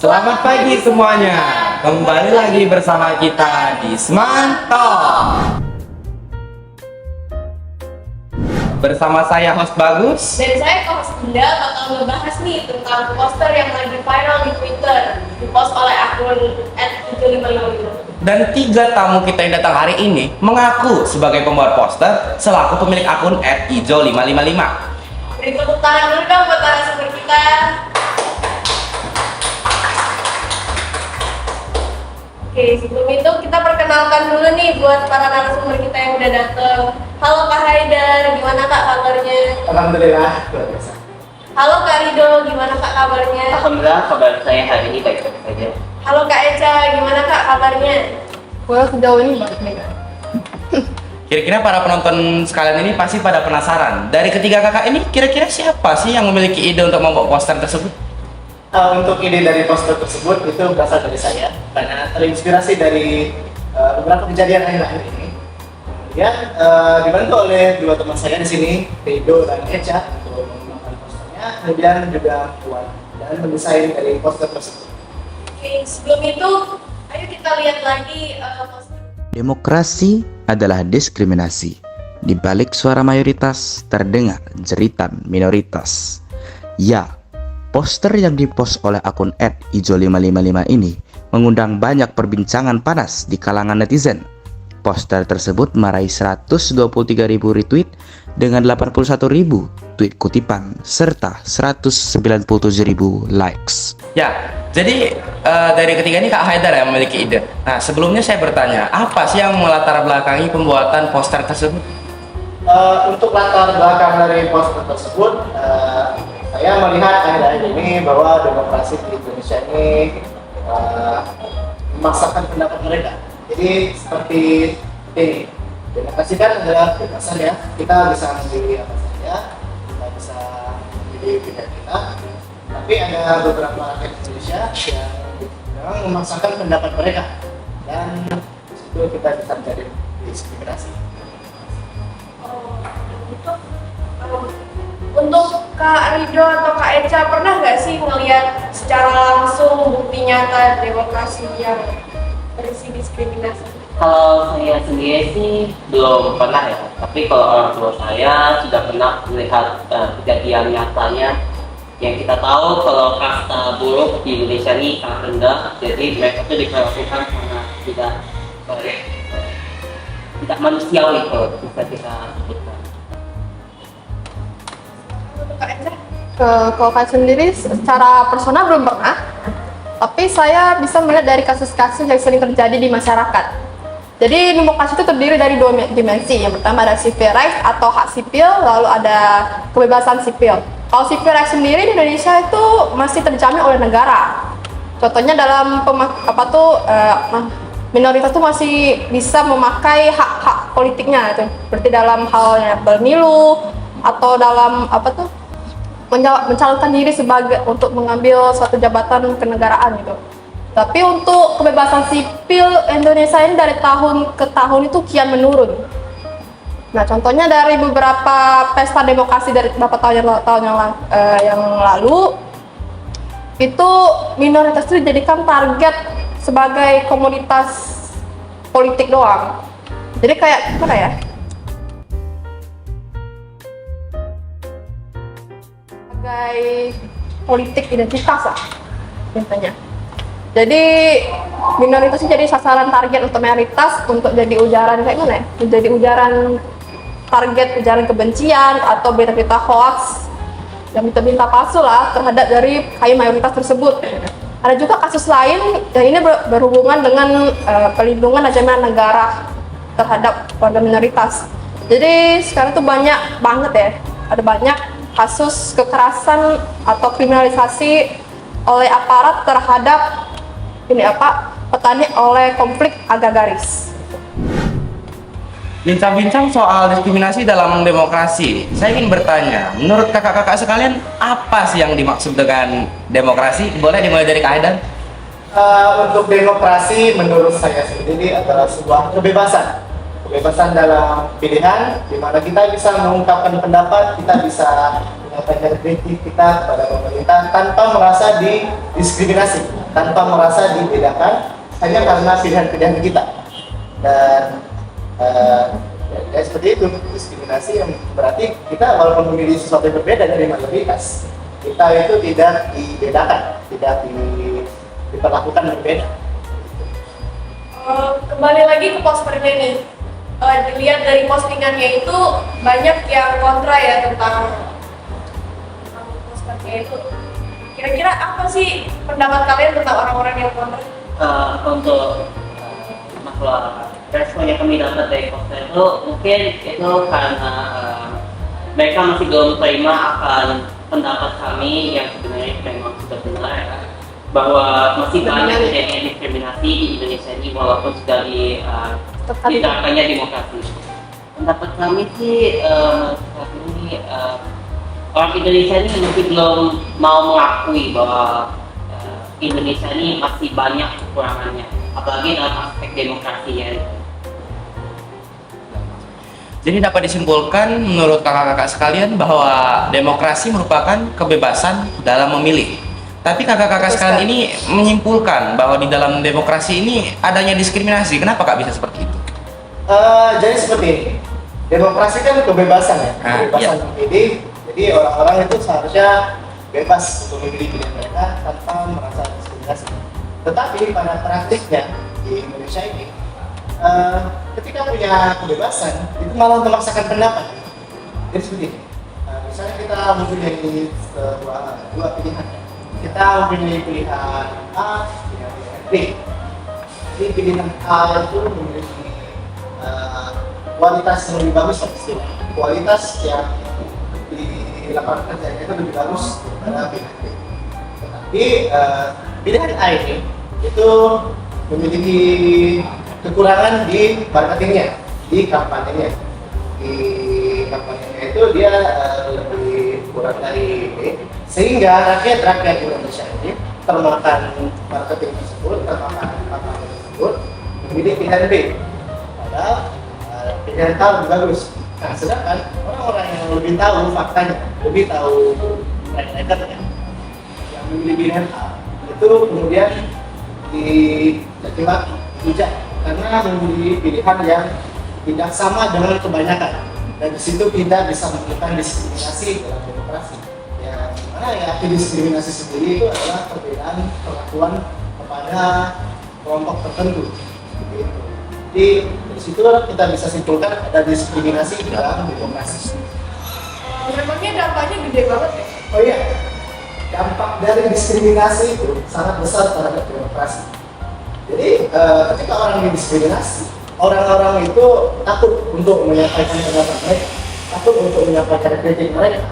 Selamat pagi semuanya. Kembali lagi bersama kita di Semanto. Bersama saya host Bagus. Dan saya host Dinda bakal ngebahas nih tentang poster yang lagi viral di Twitter, dipost oleh akun @755. Dan 3 tamu kita yang datang hari ini mengaku sebagai pembuat poster selaku pemilik akun @ijo555. Beri tepuk tangan dulu dong buat narasumber kita. Oke, sebelum itu kita perkenalkan dulu nih buat para narasumber kita yang udah dateng. Halo Kak Haidar, gimana Kak kabarnya? Alhamdulillah, luar biasa. Halo Kak Rido, gimana Kak kabarnya? Alhamdulillah kabar saya hari ini baik-baik saja. Halo Kak Eca, gimana Kak kabarnya? Well, sejauh ini baik nih kan. Kira-kira para penonton sekalian ini pasti pada penasaran. Dari ketiga kakak ini kira-kira siapa sih yang memiliki ide untuk membuat poster tersebut? Untuk ide dari poster tersebut itu berasal dari saya karena terinspirasi dari beberapa kejadian akhir-akhir ini. Kemudian dibantu oleh dua teman saya di sini, Rido dan Eca, untuk mengembangkan posternya. Kemudian juga membuat dan mendesain dari poster tersebut. Oke, sebelum itu ayo kita lihat lagi poster. Demokrasi adalah diskriminasi. Di balik suara mayoritas terdengar jeritan minoritas. Ya, poster yang dipost oleh akun @ijo555 ini mengundang banyak perbincangan panas di kalangan netizen. Poster tersebut meraih 123.000 retweet dengan 81.000 tweet kutipan serta 197.000 likes. Ya, jadi dari ketiga ini Kak Haidar yang memiliki ide. Nah, sebelumnya saya bertanya, apa sih yang melatar belakangi pembuatan poster tersebut? Untuk latar belakang dari poster tersebut, saya melihat akhir-akhir ini bahwa demokrasi di Indonesia ini memaksakan pendapat mereka. Jadi seperti ini, demokrasi kan adalah kebebasan ya. Kita bisa memilih apa saja, kita bisa memilih pilihan kita. Tapi ada beberapa rakyat Indonesia yang memang memaksakan pendapat mereka, dan itu kita bisa menjadi diskriminasi. Untuk Kak Rido atau Kak Eca pernah nggak sih ngelihat secara langsung bukti nyata demokrasi yang berisi diskriminasi? Kalau saya sendiri sih belum pernah ya, tapi kalau orang tua saya sudah pernah melihat kejadian nyatanya. Yang kita tahu kalau kasta buruh di Indonesia ini sangat rendah, jadi mereka itu diperlakukan sangat tidak manusiawi kalau bisa kita sebutkan. Untuk Kak Eca? Kalau saya sendiri secara personal belum pernah, tapi saya bisa melihat dari kasus-kasus yang sering terjadi di masyarakat. Jadi demokrasi itu terdiri dari 2 dimensi. Yang pertama ada civil rights atau hak sipil, lalu ada kebebasan sipil. Kalau civil rights sendiri di Indonesia itu masih terjamin oleh negara. Contohnya dalam minoritas itu masih bisa memakai hak-hak politiknya, itu seperti dalam halnya pemilu atau dalam mencalonkan diri sebagai untuk mengambil suatu jabatan kenegaraan gitu. Tapi untuk kebebasan sipil Indonesia ini dari tahun ke tahun itu kian menurun. Nah, contohnya dari beberapa pesta demokrasi dari beberapa tahun yang lalu itu minoritas itu dijadikan target sebagai komoditas politik doang. Jadi kayak apa ya? Sebagai politik identitas lah intinya. Jadi minoritas ini jadi sasaran target untuk mayoritas untuk jadi ujaran kayak mana ya? Menjadi ujaran target ujaran kebencian atau berita-berita hoax dan berita palsu lah terhadap dari mayoritas tersebut. Ada juga kasus lain yang ini berhubungan dengan perlindungan dan jaminan negara terhadap warga minoritas. Jadi sekarang tuh banyak banget ya, ada banyak kasus kekerasan atau kriminalisasi oleh aparat terhadap petani oleh konflik agraris. Bincang-bincang soal diskriminasi dalam demokrasi, saya ingin bertanya, menurut kakak-kakak sekalian, apa sih yang dimaksud dengan demokrasi? Boleh dimulai dari Kak Haidar? Untuk demokrasi menurut saya sendiri adalah sebuah kebebasan. Kebebasan dalam pilihan, di mana kita bisa mengungkapkan pendapat, kita bisa menyampaikan kritik kita kepada pemerintah tanpa merasa didiskriminasi, tanpa merasa dibedakan hanya karena pilihan-pilihan kita. Dan ya seperti itu, diskriminasi yang berarti kita walaupun memilih sesuatu yang berbeda dari mayoritas, kita itu tidak dibedakan, tidak diperlakukan berbeda. Kembali lagi ke posternya nih. Dilihat dari postingannya itu banyak yang kontra ya tentang posternya itu. Kira-kira apa sih pendapat kalian tentang orang-orang yang kontra? Untuk masalah respon yang kami dapat dari poster itu mungkin itu karena mereka masih belum terima akan pendapat kami yang sebenarnya memang sudah benar ya, bahwa masih banyak terjadi diskriminasi di Indonesia ini walaupun sudah diterapkannya demokrasi. Pendapat kami sih saat ini orang Indonesia ini masih belum mau mengakui bahwa Indonesia ini masih banyak kekurangannya, apalagi dalam aspek demokrasinya. Jadi dapat disimpulkan menurut kakak-kakak sekalian bahwa demokrasi merupakan kebebasan dalam memilih. Tapi kakak-kakak sekalian ini menyimpulkan bahwa di dalam demokrasi ini adanya diskriminasi. Kenapa kak bisa seperti itu? Jadi seperti ini, demokrasi kan kebebasan ya, kebebasan memilih. Jadi orang-orang itu seharusnya bebas untuk memilih pilihan mereka tanpa merasa diskriminasi. Tetapi pada praktiknya di Indonesia ini, ketika punya kebebasan itu malah memaksakan pendapat. Jadi seperti ini. Misalnya kita mempunyai dua pilihan. Kita mempunyai pilihan A, pilihan B. Jadi pilihan A itu memiliki kualitas yang lebih bagus, kualitas yang di lapangan kerja itu lebih bagus daripada pilihan B. Tetapi pilihan A ini itu memiliki kekurangan di marketingnya, di kampanyenya. Di kampanyenya itu dia lebih kurang dari B, sehingga rakyat Indonesia ini termakan marketing tersebut, termakan kampanye tersebut, memilih pilihan B. Padahal pilihan A lebih bagus. Nah, sedangkan orang-orang yang lebih tahu faktanya, lebih tahu record-nya, yang memilih pilihan A itu kemudian dicacimaki, dihujat karena memilih pilihan yang tidak sama dengan kebanyakan, dan di situ tidak bisa menemukan diskriminasi dalam demokrasi. Yang mana ya diskriminasi sendiri itu adalah perbedaan perlakuan kepada kelompok tertentu. Gitu. Jadi dari situ kita bisa simpulkan ada diskriminasi dalam demokrasi. Memangnya dampaknya gede banget ya? Oh iya, dampak dari diskriminasi itu sangat besar terhadap demokrasi. Jadi ketika orang didiskriminasi, orang-orang itu takut untuk menyampaikan pendapat mereka, takut untuk menyampaikan kritik mereka,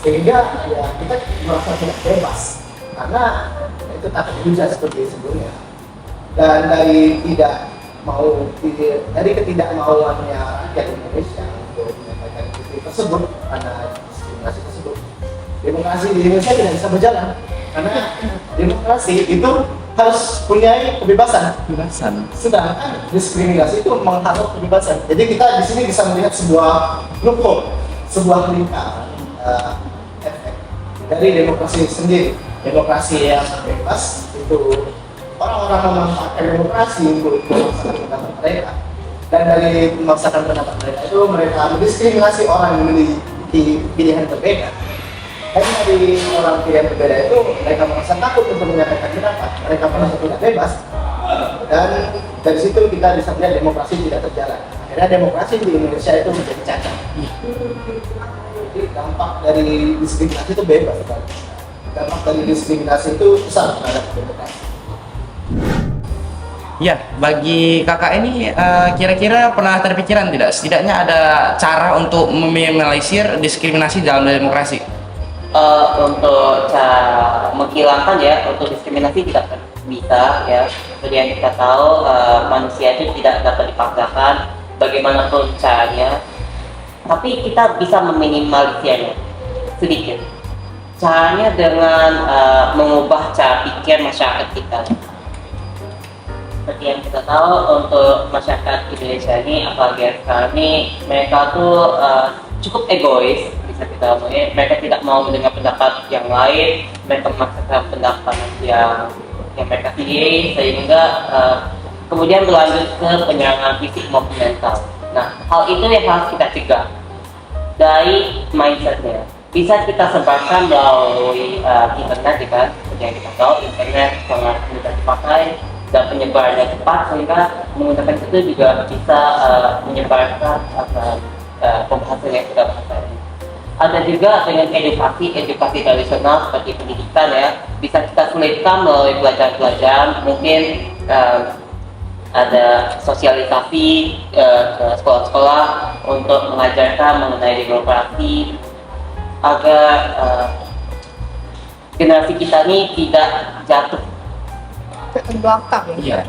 sehingga ya kita merasa tidak bebas karena itu takut dihujat seperti sebelumnya. Dan dari ketidakmauannya rakyat Indonesia untuk menyampaikan kritik tersebut karena diskriminasi tersebut, demokrasi di Indonesia tidak bisa berjalan karena demokrasi itu harus punya kebebasan. Sedangkan diskriminasi itu menghambat kebebasan. Jadi kita di sini bisa melihat sebuah loophole, sebuah lingkaran efek dari demokrasi sendiri. Demokrasi yang bebas itu orang-orang memanfaatkan demokrasi untuk memaksakan pendapat mereka, dan dari memaksakan pendapat mereka itu mereka mendiskriminasi orang yang memiliki pilihan berbeda. Dan dari orang pilihan berbeda itu mereka merasa takut untuk menyampaikan pendapat, mereka merasa tidak bebas, dan dari situ kita bisa melihat demokrasi tidak terjalan. Akhirnya demokrasi di Indonesia itu menjadi cacat. Jadi dampak dari diskriminasi itu bebas, dampak dari diskriminasi itu besar terhadap demokrasi. Ya, bagi kakak ini kira-kira pernah terpikiran tidak? Setidaknya ada cara untuk meminimalisir diskriminasi dalam demokrasi. Untuk cara menghilangkan ya, untuk diskriminasi tidak bisa ya. Seperti yang kita tahu, manusia itu tidak dapat dipaksakan bagaimanapun caranya. Tapi kita bisa meminimalisirnya sedikit. Caranya dengan mengubah cara pikir masyarakat kita. Seperti yang kita tahu, untuk masyarakat Indonesia ini, apalagi sekarang ini, mereka tuh cukup egois, bisa bisa kita mereka tidak mau mendengar pendapat yang lain, mereka memaksakan pendapat yang mereka pilih, sehingga kemudian berlanjut ke penyerangan fisik maupun mental. Nah, hal itu yang harus kita cegah dari mindsetnya. Bisa kita sebarkan melalui internet, kan? Seperti yang kita tahu, internet sangat mudah dipakai dan penyebarannya cepat, sehingga menggunakan itu juga bisa menyebarkan pembahasan yang kita bahas tadi. Ada juga dengan edukasi tradisional seperti pendidikan ya, bisa kita selipkan melalui pelajaran-pelajaran, mungkin ada sosialisasi ke sekolah-sekolah untuk mengajarkan mengenai demokrasi agar generasi kita ini tidak jatuh ke belakang. Iya.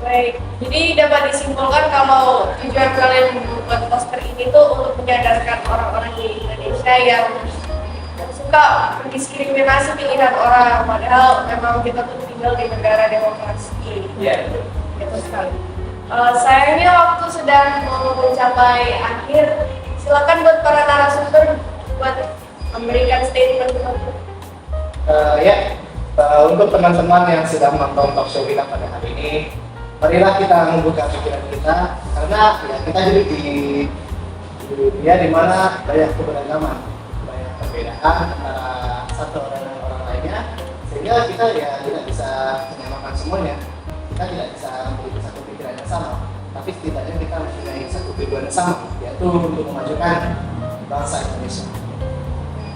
Baik, jadi dapat disimpulkan kalau tujuan kalian membuat poster ini tuh untuk menyadarkan orang-orang di Indonesia yang suka mendiskriminasi pilihan orang, padahal memang kita tuh tinggal di negara demokrasi. Iya. Gitu sekali. Sayangnya waktu sedang mau mencapai akhir, silakan buat para narasumber buat memberikan statement. Untuk teman-teman yang sedang menonton talk show kita pada hari ini, marilah kita membuka pikiran kita, karena ya kita hidup di dunia di mana banyak keberagaman, banyak perbedaan antara satu orang dan orang lainnya, sehingga kita ya tidak bisa menyamakan semuanya. Kita tidak bisa memiliki satu pikiran yang sama, tapi setidaknya kita mempunyai satu tujuan yang sama, yaitu untuk memajukan bangsa Indonesia.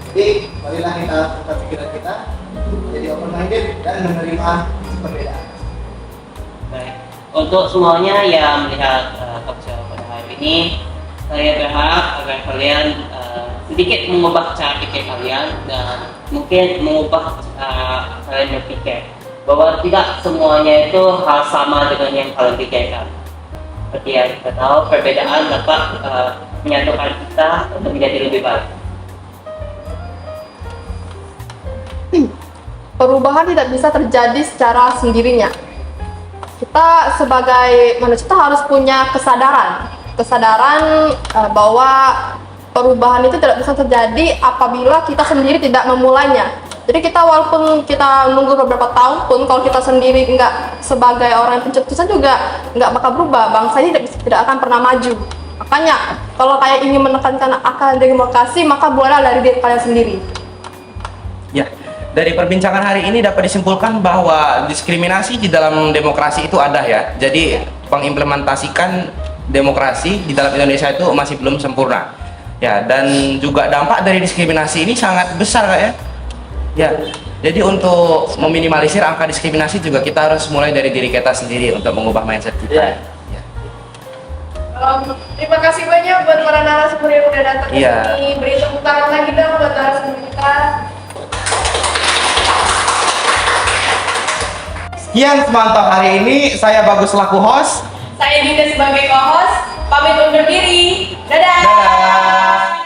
Jadi marilah kita buka pikiran kita, jadi open minded dan menerima perbedaan. Baik. Untuk semuanya yang melihat talk show pada hari ini, saya berharap agar kalian sedikit mengubah cara pikir kalian dan mungkin mengubah kalian berpikir bahwa tidak semuanya itu hal sama dengan yang kalian pikirkan. Seperti yang kita tahu, perbedaan dapat menyatukan kita untuk menjadi lebih baik. Perubahan tidak bisa terjadi secara sendirinya. Kita sebagai manusia kita harus punya kesadaran bahwa perubahan itu tidak bisa terjadi apabila kita sendiri tidak memulainya. Jadi kita walaupun kita menunggu beberapa tahun pun, kalau kita sendiri nggak sebagai orang yang pencetusnya juga nggak bakal berubah, bangsa ini tidak akan pernah maju. Makanya kalau kayak ingin menekankan akal demokrasi, maka mulailah dari diri kalian sendiri. Ya, dari perbincangan hari ini dapat disimpulkan bahwa diskriminasi di dalam demokrasi itu ada ya. Jadi mengimplementasikan demokrasi di dalam Indonesia itu masih belum sempurna. Ya, dan juga dampak dari diskriminasi ini sangat besar Kak ya. Ya, jadi untuk meminimalisir angka diskriminasi juga kita harus mulai dari diri kita sendiri untuk mengubah mindset kita. Ya. Terima kasih banyak buat para narasumber yang udah datang ke Iya. sini. Beri tepuk tangan lagi dong buat narasumber kita. Sekian semantap hari ini, saya Bagus selaku host. Saya Dinda sebagai co-host. Pamit undur diri. Dadah. Dadah.